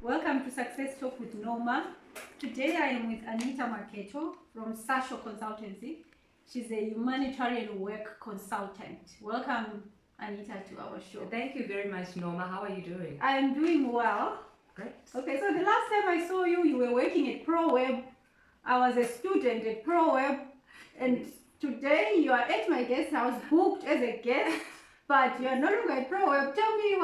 Welcome to Success Talk with Norma. Today I am with Anita Maketo from Sasho Consultancy. She's a humanitarian work consultant. Welcome, Anita, to our show. Thank you very much, Norma. How are you doing? I am doing well. Great. Okay, so the last time I saw you, you were working at ProWeb. I was a student at ProWeb, and today you are at my guest house, booked as a guest, but you are no longer at ProWeb. Tell me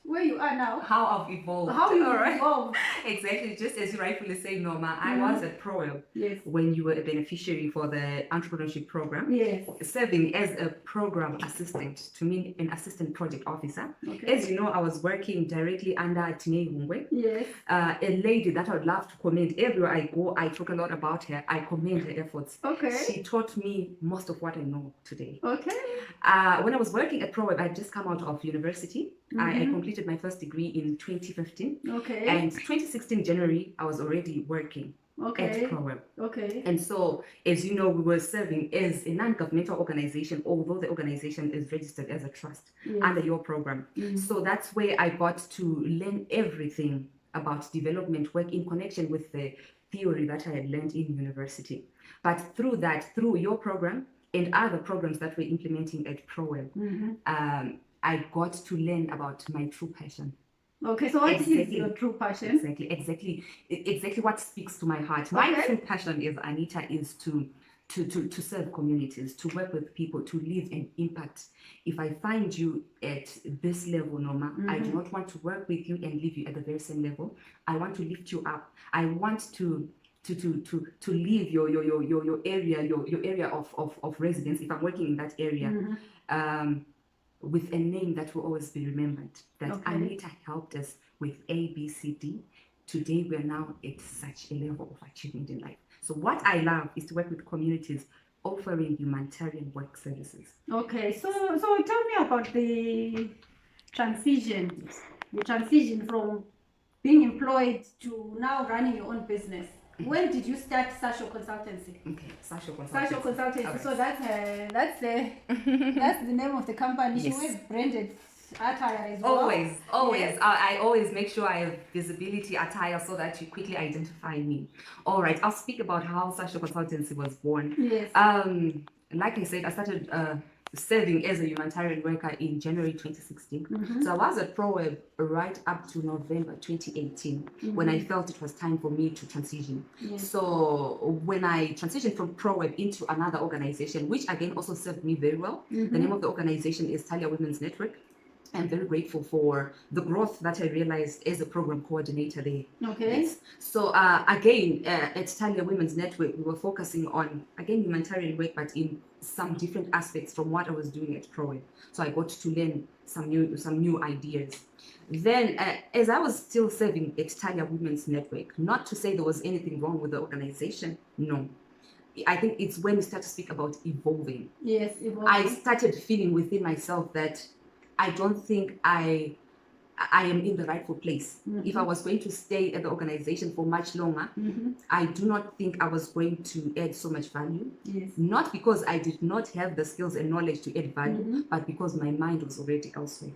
where you are now. How I've evolved. How you All evolved. Exactly, just as you rightfully say, Norma. I was at ProWeb when you were a beneficiary for the entrepreneurship program. Yes. Serving as a program assistant, to mean an assistant project officer. Okay. As you know, I was working directly under Youre. Yes. A lady that I would love to commend. Everywhere I go, I talk a lot about her. I commend her efforts. Okay. She taught me most of what I know today. Okay. When I was working at ProWeb, I had just come out of university. I completed my first degree in 2015. Okay. And 2016 January, I was already working at ProWeb. Okay. And so, as you know, we were serving as a non-governmental organization, although the organization is registered as a trust under your program. So that's where I got to learn everything about development work in connection with the theory that I had learned in university. But through your program and other programs that we're implementing at ProWeb, I got to learn about my true passion. Okay, so what is your true passion? Exactly what speaks to my heart. My true passion is, Anita, is to serve communities, to work with people, to leave an impact. If I find you at this level, Norma, I do not want to work with you and leave you at the very same level. I want to lift you up. I want to leave your area of residence, if I'm working in that area, with a name that will always be remembered. That Anita helped us with A, B, C, D. Today we're now at such a level of achievement in life. So what I love is to work with communities offering humanitarian work services. Okay, so tell me about the transition from being employed to now running your own business. When did you start Sasho Consultancy? Okay, Sasho Consultancy. Okay. So that's the name of the company. She always branded attire as well. Always. Yes. I always make sure I have visibility attire so that you quickly identify me. All right, I'll speak about how Sasho Consultancy was born. Yes. Like I said, I started serving as a humanitarian worker in January 2016. So I was at ProWeb right up to November 2018 when I felt it was time for me to transition. So when I transitioned from ProWeb into another organization, which again also served me very well, the name of the organization is Talia Women's Network. I'm very grateful for the growth that I realized as a program coordinator there. Okay. Yes. So again, at Talia Women's Network, we were focusing on, again, humanitarian work, but in some different aspects from what I was doing at ProWeb. So I got to learn some new ideas. Then, as I was still serving at Talia Women's Network, not to say there was anything wrong with the organization, no. I think it's when we start to speak about evolving. Yes, evolving. I started feeling within myself that I don't think I am in the rightful place. If I was going to stay at the organization for much longer, I do not think I was going to add so much value. Yes. Not because I did not have the skills and knowledge to add value, but because my mind was already elsewhere.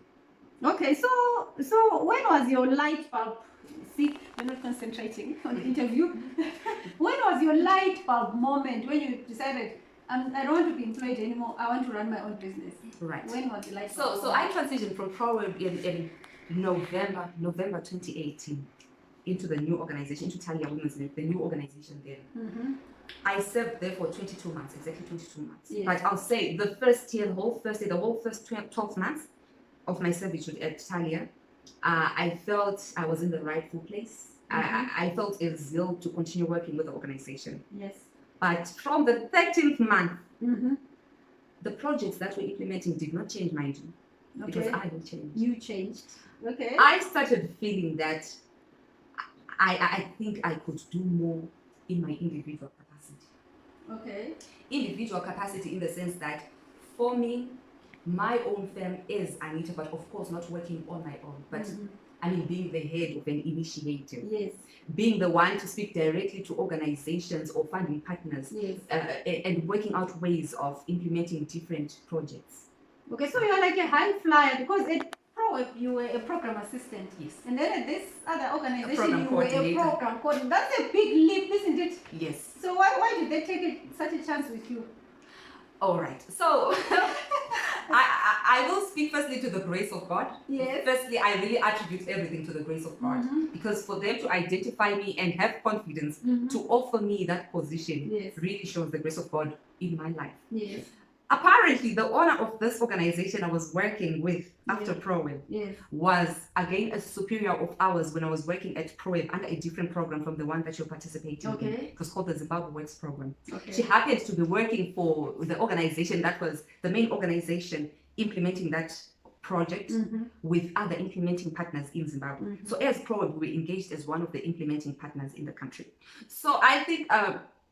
Okay, so when was your light bulb? See, you're not concentrating on the interview. When was your light bulb moment when you decided, I don't want to be employed anymore, I want to run my own business? Right. When was the light bulb? So I transitioned from ProWeb in November 2018 into the new organization, into Talia Women's Network, the new organization there. I served there for 22 months, exactly 22 months. Yes. But I'll say the first year, the whole first 12 months of my service at Talia, I felt I was in the rightful place. I felt a zeal to continue working with the organization. Yes. But from the 13th month, the projects that we're implementing did not change, mind you. Because I didn't change. You changed. Okay. I started feeling that I think I could do more in my individual capacity. Okay. Individual capacity in the sense that for me, my own firm is Anita, but of course not working on my own. But I mean, being the head of an initiative. Yes. Being the one to speak directly to organizations or funding partners. Yes. And working out ways of implementing different projects. Okay, so you're like a high flyer because at ProWeb, you were a program assistant. Yes. And then at this other organization, program you were a coordinator. program coordinator. That's a big leap, isn't it? Yes. So why did they take such a chance with you? All right. So I will speak firstly to the grace of God. Yes. Firstly, I really attribute everything to the grace of God. Because for them to identify me and have confidence to offer me that position Yes. really shows the grace of God in my life. Yes. Apparently, the owner of this organization I was working with after Yes. ProWeb Yes. was again a superior of ours when I was working at ProWeb under a different program from the one that you're participating in. Okay. It was called the Zimbabwe Works program. Okay. She happened to be working for the organization that was the main organization implementing that project with other implementing partners in Zimbabwe. So as ProWeb, we were engaged as one of the implementing partners in the country. So I think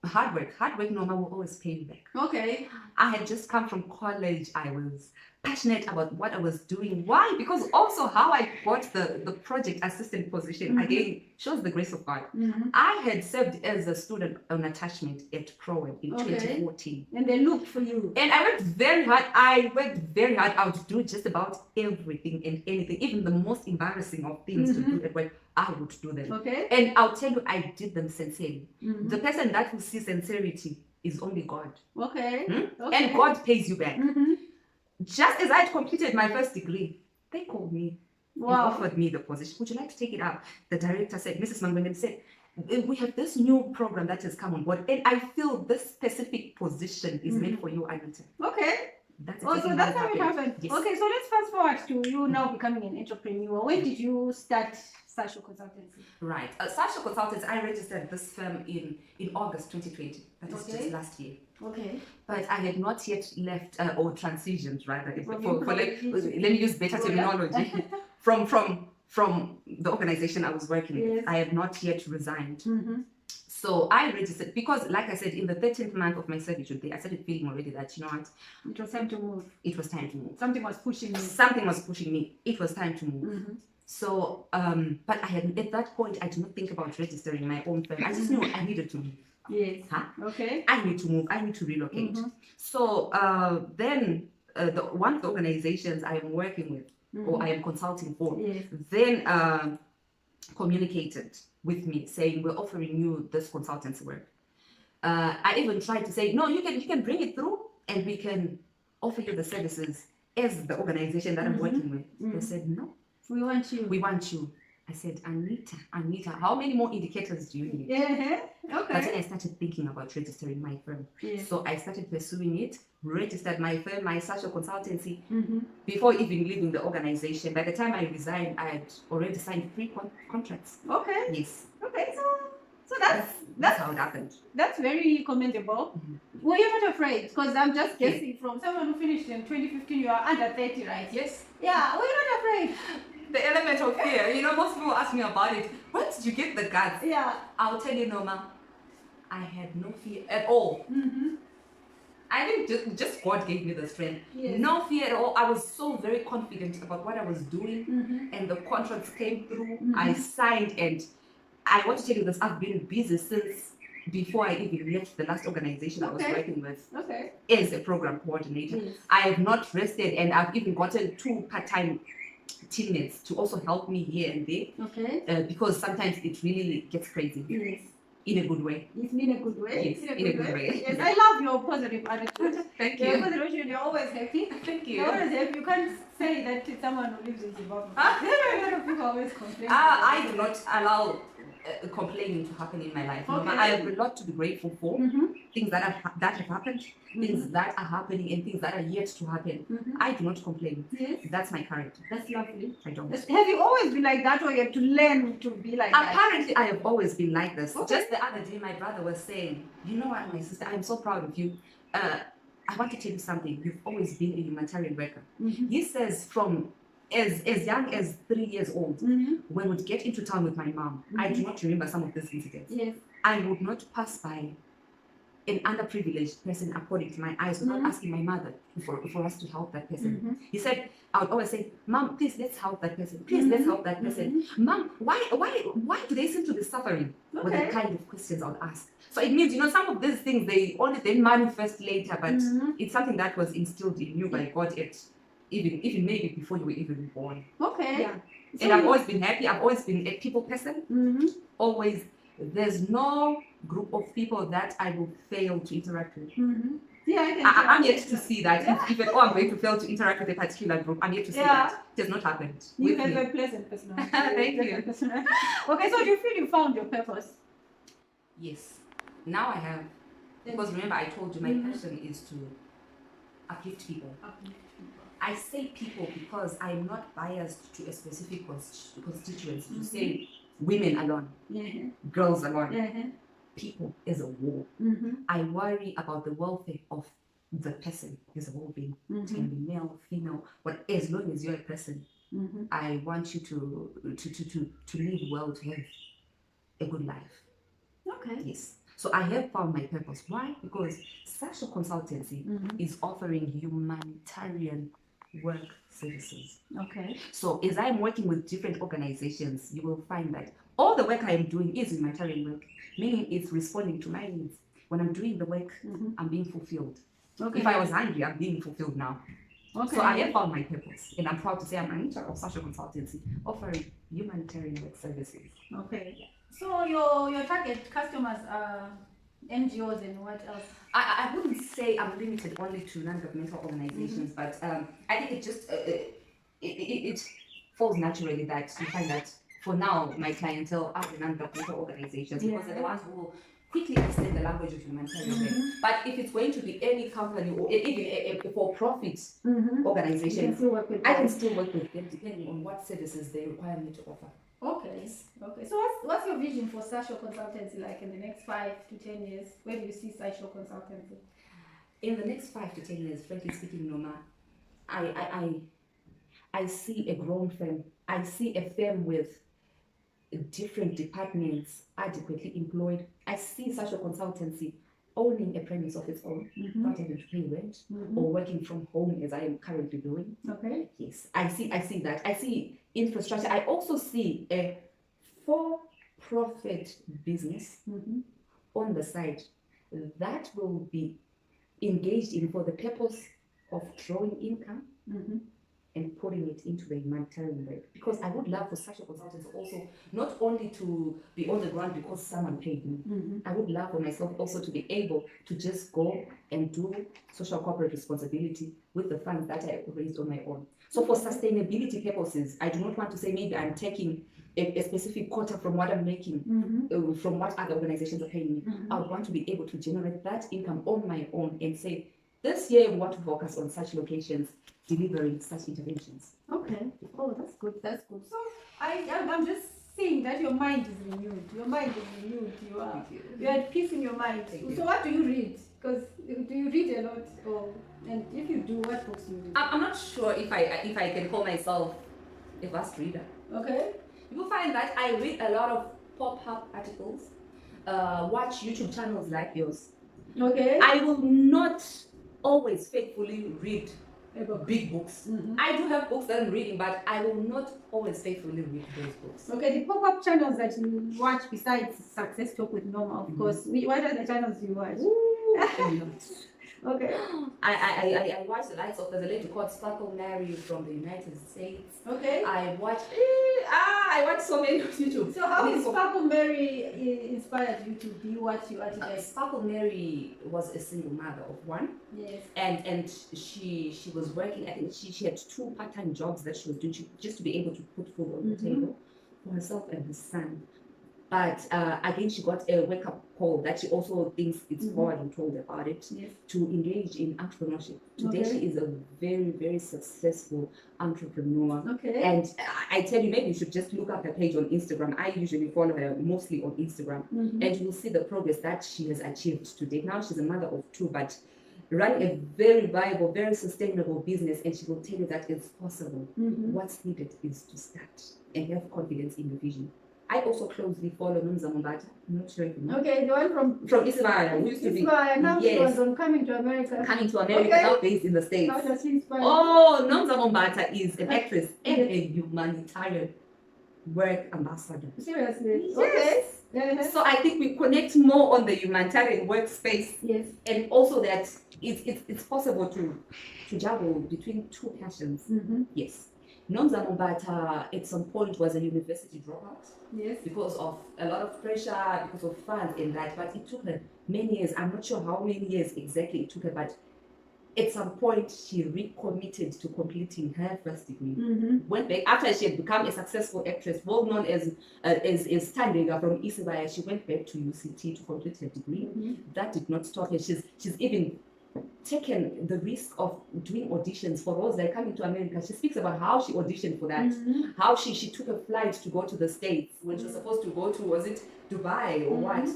hard work, Norma, will always pay you back. Okay. I had just come from college. I was passionate about what I was doing. Why? Because also how I got the project assistant position again shows the grace of God. I had served as a student on attachment at ProWeb in 2014. And they looked for you. And I worked very hard. I would do just about everything and anything, even the most embarrassing of things to do at work. I would do them. Okay. And I'll tell you, I did them sincerely. The person that will see sincerity is only God. Okay. Okay. And God pays you back. Just as I had completed my first degree, they called me and offered me the position. Would you like to take it up? The director said, Mrs. Mangwengem said, we have this new program that has come on board, and I feel this specific position is meant for you, Anita. Okay. That's so that's how it happened. Yes. Okay, so let's fast forward to you now becoming an entrepreneur. When did you start Sasho Consultancy? Right. Sasho Consultancy, I registered this firm in August 2020. That is just last year. Okay. But I had not yet left or transitioned rather. Let me use better terminology. From the organization I was working with, I had not yet resigned. So I registered because, like I said, in the 13th month of my servitude there, I started feeling already that, you know what? It was time to move. It was time to move. Something was pushing me. Something was pushing me. It was time to move. So, but I had, at that point, I did not think about registering my own firm. I just knew I needed to move. Yes. Okay. I need to move. I need to relocate. So then one of the organizations I am working with, or I am consulting for, then communicated with me saying, we're offering you this consultancy work. I even tried to say, no, you can bring it through and we can offer you the services as the organization that I'm working with. They said, no. We want you. We want you. I said, Anita, how many more indicators do you need? Okay. That's when I started thinking about registering my firm. So I started pursuing it, registered my firm, my Sasho Consultancy, before even leaving the organization. By the time I resigned, I had already signed 3 contracts. Okay. Yes. Okay, so that's how it happened. That's very commendable. Were you not afraid? Because I'm just guessing from someone who finished in 2015, you are under 30, right? Yes. Yeah, were you not afraid? The element of fear, you know, most people ask me about it. Where did you get the guts? Yeah. I'll tell you, Norma, I had no fear at all. I think just God gave me the strength. No fear at all. I was so very confident about what I was doing, and the contracts came through. I signed, and I want to tell you this, I've been busy since before I even left the last organization I was working with as a program coordinator. I have not rested, and I've even gotten 2 part-time teammates to also help me here and there. Because sometimes it really gets crazy. In a good way. It's in a good way. Yes, in a good way. Yes, I love your positive attitude. Thank you. Your positive attitude, you're always happy. Thank you. You're always happy. You can't say that to someone who lives in Zimbabwe. There are a lot of people always complain. I do not allow complaining to happen in my life. I have a lot to be grateful for. Things that have happened, things that are happening, and things that are yet to happen. I do not complain. That's my character. That's lovely. I don't. Have you always been like that, or you have to learn to be like that? Apparently, I have always been like this. Just the other day, my brother was saying, you know what, my sister, I am so proud of you. I want to tell you something. You've always been a humanitarian worker. He says from as young as 3 years old, when we would get into town with my mom, I do not remember some of these incidents. I would not pass by an underprivileged person according to my eyes without asking my mother for us to help that person. He said, I would always say, Mom, please let's help that person. Please let's help that person. Mom, why do they seem to be suffering? Were the kind of questions I would ask. So it means, you know, some of these things, they only then manifest later, but it's something that was instilled in you by God even maybe before you were even born. Okay. Yeah. So And I've always been happy. I've always been a people person. Mm-hmm. Always. There's no group of people that I will fail to interact with. Mm-hmm. Yeah, I can I'm yet to see that. Yeah. If at all I'm going to fail to interact with a particular group, I'm yet to see that. It has not happened. You with have me. a pleasant personality. Thank you. Okay, so do you feel you found your purpose? Yes. Now I have. Because remember, I told you my passion is to uplift people. I say people because I'm not biased to a specific constituency to say women alone, girls alone, people as a whole. I worry about the welfare of the person as a whole being. It can be male, female, but as long as you're a person, I want you to live well, to have a good life. Okay. Yes. So I have found my purpose. Why? Because Sasho Consultancy is offering humanitarian work services. Okay. So as I'm working with different organizations, you will find that all the work I am doing is humanitarian work, meaning it's responding to my needs. When I'm doing the work, I'm being fulfilled. Okay. If I was hungry, I'm being fulfilled now. Okay. So I have found my purpose, and I'm proud to say I'm Anita of Sasho Consultancy, offering humanitarian work services. Okay. So your target customers are NGOs and what else? I wouldn't say I'm limited only to non-governmental organizations, but I think it just it falls naturally that you find that for now my clientele are the non-governmental organizations because they're the ones who will quickly understand the language of humanitarian work. But if it's going to be any company or even a for-profit organization, I can still work with them depending on what services they require me to offer. Okay. Okay. So what's your vision for Sasho Consultancy like in the next 5 to 10 years? Where do you see Sasho Consultancy? In the next 5 to 10 years, frankly speaking, Noma, I see a grown firm. I see a firm with different departments adequately employed. I see Sasho Consultancy owning a premise of its own, not having to pay rent or working from home as I am currently doing. Okay. Yes, I see that. I see infrastructure. I also see a for-profit business on the side that will be engaged in for the purpose of drawing income and putting it into the humanitarian work. Because I would love for Sasho Consultants also not only to be on the ground because someone paid me. I would love for myself also to be able to just go and do social corporate responsibility with the funds that I raised on my own. So for sustainability purposes, I do not want to say maybe I'm taking a specific quota from what I'm making, from what other organizations are paying me. I would want to be able to generate that income on my own and say, this year we want to focus on such locations, delivering such interventions. Okay. Oh, that's good. That's good. So I'm just seeing that your mind is renewed. Your mind is renewed. You're at peace in your mind. So what do you read? Because do you read a lot? And if you do, what books do you read? I'm not sure if I can call myself a vast reader. Okay. You will find that I read a lot of pop-up articles, watch YouTube channels like yours. Okay. I will not always faithfully read big books. I do have books that I'm reading, but I will not always faithfully read those books. Okay, the pop-up channels that you watch besides Success Talk with Norma, of course. What are the channels you watch? Okay. I watch the likes of, there's a lady called Sparkle Mary from the United States. Okay. I watch so many on YouTube. So how is Sparkle Mary inspired you to be what you are today? Sparkle Mary was a single mother of one. Yes. And she was working, I think she had 2 part-time jobs that she was doing just to be able to put food on the table for herself and her son. But again, she got a wake-up call that she also thinks it's forward and told about it, to engage in entrepreneurship. Today, she is a very, very successful entrepreneur. Okay. And I tell you, maybe you should just look up her page on Instagram. I usually follow her mostly on Instagram. And you will see the progress that she has achieved today. Now she's a mother of 2, but running a very viable, very sustainable business, and she will tell you that it's possible. What's needed is to start and have confidence in your vision. I also closely follow Nomzamo Mbata. I'm not sure if you know. Okay, the one from Ismail, who used to be. Now she was on Coming to America. Coming to America, now based in the States. How does she inspire? Oh, Nomzamo Mbata is an actress and a humanitarian work ambassador. Seriously? Yes. Okay. So I think we connect more on the humanitarian workspace. Yes. And also that it's possible to juggle between two passions. Yes. Nonza Mobata at some point was a university dropout. Yes. Because of a lot of pressure, because of funds and that, but it took her many years. I'm not sure how many years exactly it took her, but at some point she recommitted to completing her first degree. Went back after she had become a successful actress, well known as Standega from Isibaya. She went back to UCT to complete her degree. That did not stop her. She's even taken the risk of doing auditions for roles like Coming to America. She speaks about how she auditioned for that, how she took a flight to go to the States when she was supposed to go to, was it Dubai or what?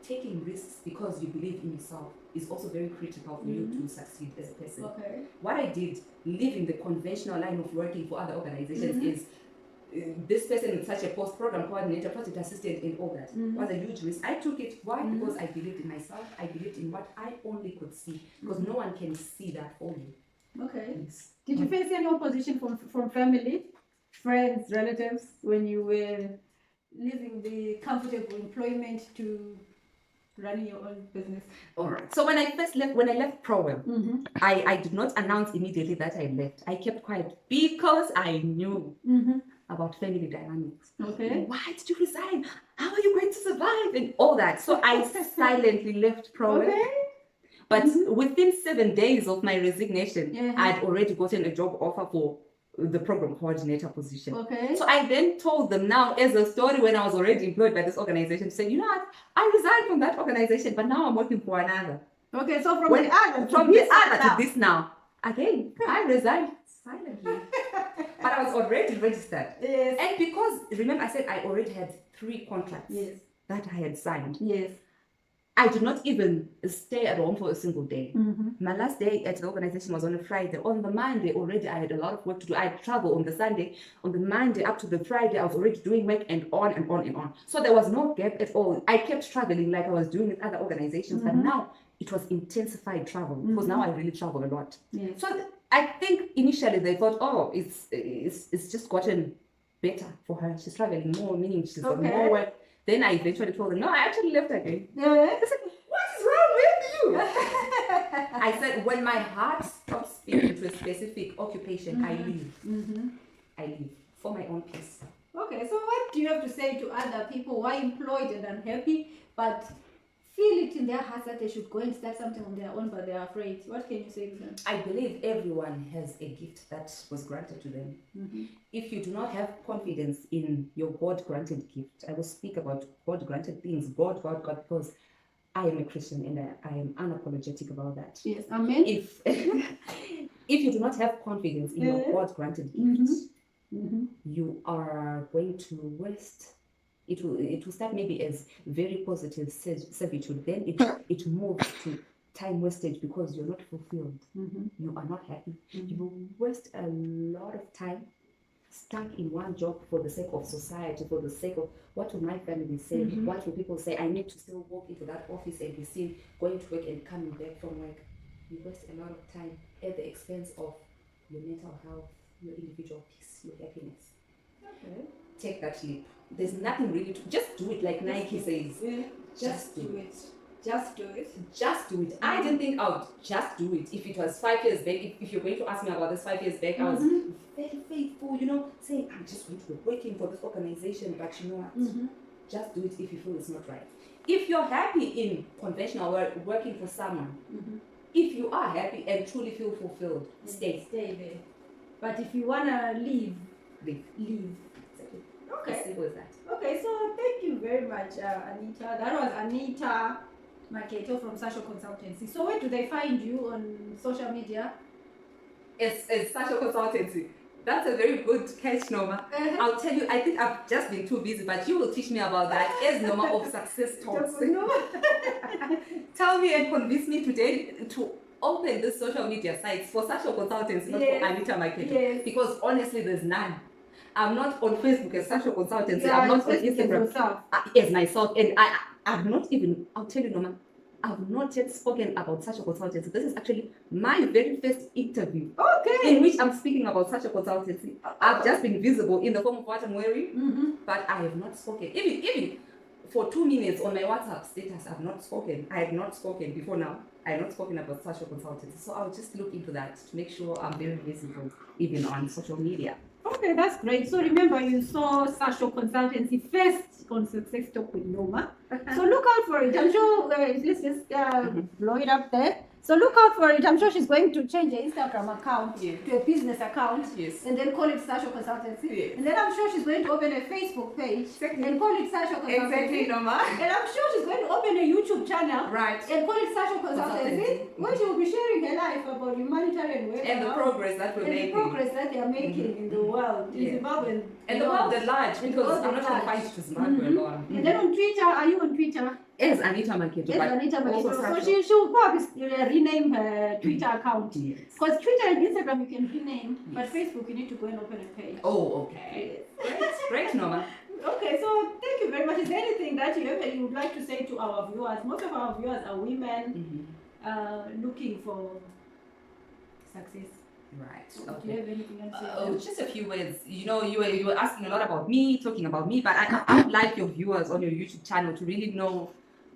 Taking risks because you believe in yourself is also very critical for you to succeed as a person. Okay. What I did, leaving the conventional line of working for other organizations, is this person is such a post-program coordinator, project assistant, and all that was a huge risk. I took it. Why? Because I believed in myself. I believed in what I only could see, because no one can see that for you. Okay. Yes. Did you face any opposition from family, friends, relatives when you were leaving the comfortable employment to running your own business? All right. So when I left Prowell, I did not announce immediately that I left. I kept quiet because I knew about family dynamics. Okay. Why did you resign? How are you going to survive? And all that. So I silently left Prowell. Okay. But within 7 days of my resignation, I'd already gotten a job offer for the program coordinator position. Okay. So I then told them now as a story when I was already employed by this organization, saying, you know what, I resigned from that organization, but now I'm working for another. Okay, so from the other to this now. Again, I resigned silently. But I was already registered. Yes. And because, remember I said I already had 3 contracts that I had signed. Yes. I did not even stay at home for a single day. My last day at the organization was on a Friday. On the Monday already I had a lot of work to do. I had travel on the Sunday. On the Monday up to the Friday I was already doing work and on and on and on. So there was no gap at all. I kept traveling like I was doing with other organizations, but now it was intensified travel because now I really travel a lot. Yes. So I think initially they thought, oh, it's just gotten better for her. She's traveling more, meaning she's got more work. Then I eventually told them, no, I actually left again. They said, what is wrong with you? I said, when my heart stops speaking to a specific occupation, I leave. I leave for my own peace. Okay, so what do you have to say to other people who are employed and unhappy, but feel it in their hearts that they should go and start something on their own, but they're afraid? What can you say to them? I believe everyone has a gift that was granted to them. If you do not have confidence in your God-granted gift, I will speak about God-granted things, God, because I am a Christian and I am unapologetic about that. Yes, amen. If you do not have confidence in your God-granted gift, you are going to waste. It will start maybe as very positive servitude. Then it moves to time wastage because you're not fulfilled. You are not happy. You will waste a lot of time stuck in one job for the sake of society, for the sake of what will my family say, what will people say. I need to still walk into that office and be seen going to work and coming back from work. You waste a lot of time at the expense of your mental health, your individual peace, your happiness. Okay. Take that leap. There's nothing really to just do it, like Nike says. Just do it. Just do it. Just do it. I didn't think I would just do it. If it was 5 years back, if you're going to ask me about this 5 years back, I was very faithful, saying I'm just going to be working for this organization, but you know what? Just do it if you feel it's not right. If you're happy in conventional work, working for someone, if you are happy and truly feel fulfilled, stay there. But if you wanna leave. Exactly. Okay. As simple as that. Okay, so thank you very much, Anita. That was Anita Maketo from Sasho Consultancy. So where do they find you on social media? It's Sasho Consultancy. That's a very good catch, Norma. I'll tell you, I think I've just been too busy, but you will teach me about that as Norma of Success Talks. Tell me and convince me today to open the social media sites for Sasho Consultancy, not for Anita Maketo. Yes. Because honestly, there's none. I'm not on Facebook as Sasho Consultancy. I'm not on Instagram as myself. And I've not even, I'll tell you, Norma, I've not yet spoken about Sasho Consultancy. This is actually my very first interview in which I'm speaking about Sasho Consultancy. I've just been visible in the form of what I'm wearing, but I have not spoken. Even for 2 minutes on my WhatsApp status, I've not spoken. I have not spoken before now. I have not spoken about Sasho Consultancy. So I'll just look into that to make sure I'm very visible, even on social media. Okay, that's great. So remember, you saw Sasho Consultancy first on Success Talk with Noma. So look out for it. I'm sure, let's just blow it up there. So look out for it. I'm sure she's going to change her Instagram account to a business account. Yes. And then call it Sasho Consultancy. Yes. And then I'm sure she's going to open a Facebook page and call it Sasho Consultancy. Exactly, Noma. And I'm sure she's going to open a YouTube channel. Right. And call it Sasho Consultancy. Where she will be sharing her life about humanitarian work. And the progress that we're making. And the progress that they are making in the world, in Zimbabwe. And the world at large, because I'm not going to fight to Zimbabwe alone. And then on Twitter, are you on Twitter? As Anita Maketo. Yes, Anita Maketo. So she will probably rename her Twitter account. Yes. Because Twitter and Instagram you can rename, but Facebook you need to go and open a page. Oh, okay. Yes. Great, Norma. Okay, so thank you very much. Is there anything that you would like to say to our viewers? Most of our viewers are women looking for success. Right. Do you have anything else to say? Just a few words. You know, you were asking a lot about me, talking about me, but I'd like your viewers on your YouTube channel to really know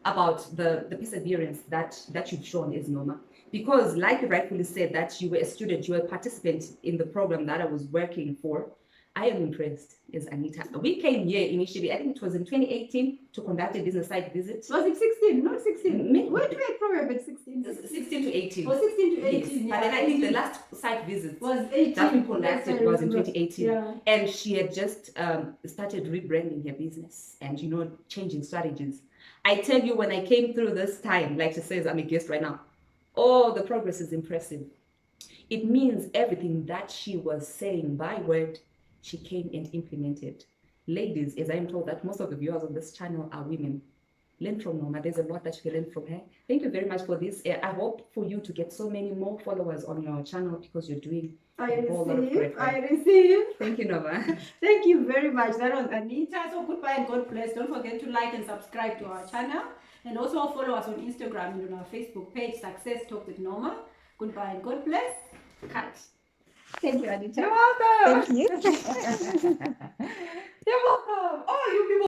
about the perseverance that you've shown as Noma. Because like you rightfully said that you were a student, you were a participant in the program that I was working for. I am impressed as Anita. We came here initially, I think it was in 2018, to conduct a business site visit. Was it 16? Not 16. Maybe. Where do we program at 16? 16 to 18. Oh, 16 to 18, Yes. yeah. But then I think the last site visit Was 18. that we conducted was in 2018. Yeah. And she had just started rebranding her business and, you know, changing strategies. I tell you, when I came through this time, like she says, I'm a guest right now, oh, the progress is impressive. It means everything that she was saying by word, she came and implemented. Ladies, as I am told that most of the viewers on this channel are women, learn from Norma. There's a lot that you can learn from her. Thank you very much for this. I hope for you to get so many more followers on your channel because you're doing a whole lot of great work. I receive. Thank you, Norma. Thank you very much. That was Anita. So goodbye and God bless. Don't forget to like and subscribe to our channel. And also follow us on Instagram and on our Facebook page, Success Talk with Norma. Goodbye and God bless. Cut. Thank you, Anita. You're welcome. Thank you. You're welcome. Oh, you people.